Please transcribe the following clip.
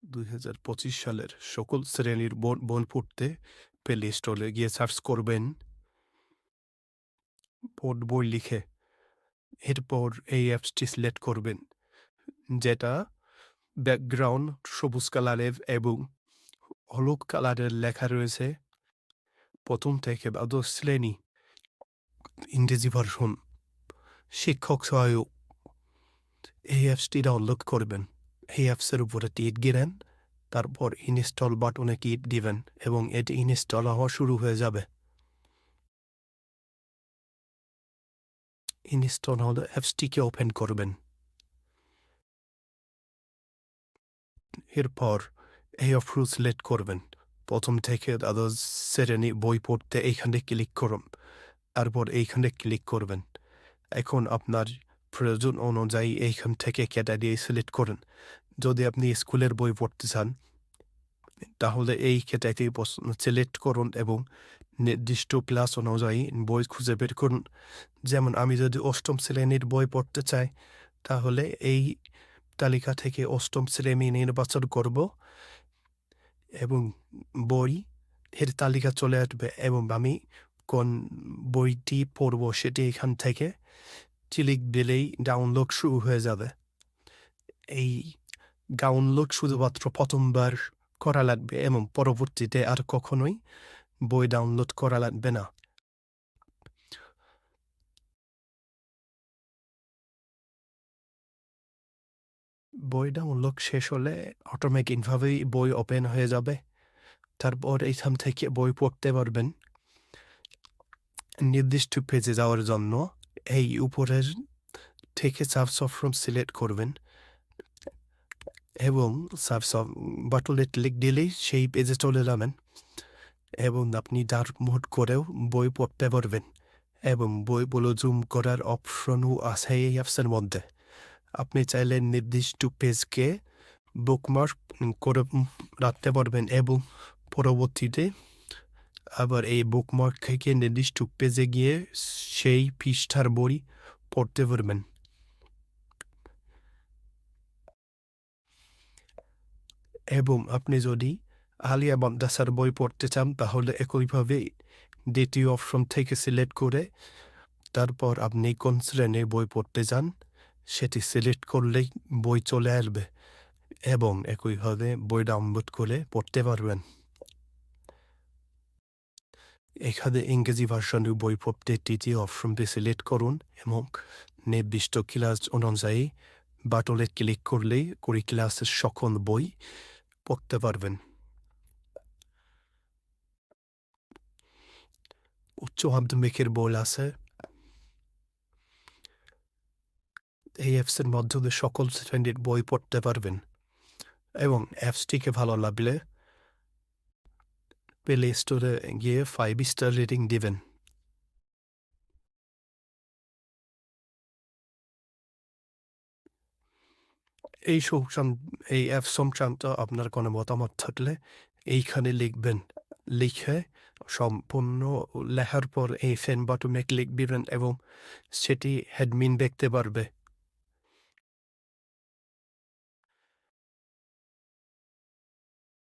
2025 সালের সকল শ্রেণীর বই পড়তে প্লে স্টোরে গিয়ে সার্চ করবেন বই লিখে। এরপর এই অ্যাপসটি সিলেক্ট করবেন, যেটা ব্যাকগ্রাউন্ড সবুজ কালারের এবং হলুদ কালারের লেখা রয়েছে। প্রথম থেকে দ্বাদশ শ্রেণী ইংরেজি ভার্সন শিক্ষক সহায়ক। এই অ্যাপসটি ডাউনলোড করবেন। এই অ্যাপসের উপরে টিক দিলেন, তারপর ইনস্টল বাটনে টিক দিবেন এবং এটি ইনস্টল হওয়া শুরু হয়ে যাবে। ইনস্টল হলে অ্যাপসটিকে ওপেন করবেন। এরপর এই অপশন সিলেক্ট করবেন। প্রথম থেকে দ্বাদশ শ্রেণী বই পড়তে এইখানে ক্লিক করুন, তারপর এইখানে ক্লিক করবেন। এখন আপনার প্রয়োজন অনুযায়ী এইখান থেকে ক্যাটাগরি সিলেক্ট করুন। যদি আপনি স্কুলের বই পড়তে চান তাহলে এই ক্যাটাগরি সিলেক্ট করুন এবং নির্দিষ্ট ক্লাস অনুযায়ী বই খুঁজে বের করুন। যেমন আমি যদি অষ্টম শ্রেণীর বই পড়তে চাই তাহলে এই তালিকা থেকে অষ্টম শ্রেণী নির্বাচন করব এবং বই এর তালিকা চলে আসবে এবং আমি কোন বইটি পড়ব সেটি এখান থেকে ক্লিক দিলেই ডাউনলোড শুরু হয়ে যাবে। এই ডাউনলোড শুধুমাত্র প্রথমবার করা লাগবে এবং পরবর্তীতে আর কখনোই বই ডাউনলোড করা লাগবে না। বই ডাউনলোড শেষ হলে অটোমেটিকভাবেই বই ওপেন হয়ে যাবে। তারপর এইখান থেকে বই পড়তে পারবেন। নির্দিষ্ট পেজে যাওয়ার জন্য এই উপরের থেকে সার্চ অপশন সিলেক্ট করবেন এবং সার্চ বাটনে ক্লিক দিলেই সেই পেজে চলে যাবেন এবং আপনি ডাউনলোড করেও বই পড়তে পারবেন এবং বইগুলো জুম করার অপশনও আছে এই অ্যাপসের মধ্যে। আপনি চাইলে নির্দিষ্ট পেজকে বুকমার্ক করে রাখতে পারবেন এবং পরবর্তীতে আবার এই বুকমার্ক থেকে নির্দিষ্ট পেজে গিয়ে সেই পৃষ্ঠার বই পড়তে পারবেন। এবং আপনি যদি আলিয়া মাদ্রাসার বই পড়তে চান তাহলে একইভাবে দ্বিতীয় অপশন থেকে সিলেক্ট করে তারপর আপনি কোন শ্রেণীর বই পড়তে চান সেটি সিলেক্ট করলেই বই চলে আসবে এবং একইভাবে বই ডাউনলোড করে পড়তে পারবেন। এখানে ইংরেজি ভার্সনের বই পড়তে তৃতীয় অপশনটি সিলেক্ট করুন এবং নির্দিষ্ট ক্লাস অনুযায়ী বাটনে ক্লিক করলেই ওই ক্লাসের সকল বই পড়তে পারবেন। উচ্চ মাধ্যমিকের বই আছে। এই অ্যাপসের মাধ্যমে সকল শ্রেণীর বই পড়তে পারবেন এবং অ্যাপসটিকে ভালো লাগলে প্লে স্টোরে গিয়ে 5 স্টার রেটিং দিবেন। এই অ্যাপ সংক্রান্ত আপনার কোনো মতামত থাকলে এইখানে লিখবেন। লিখে সম্পূর্ণ লেখার পর এই সেন্ড বাটনে ক্লিক দিবেন এবং সেটি অ্যাডমিন দেখতে পারবে।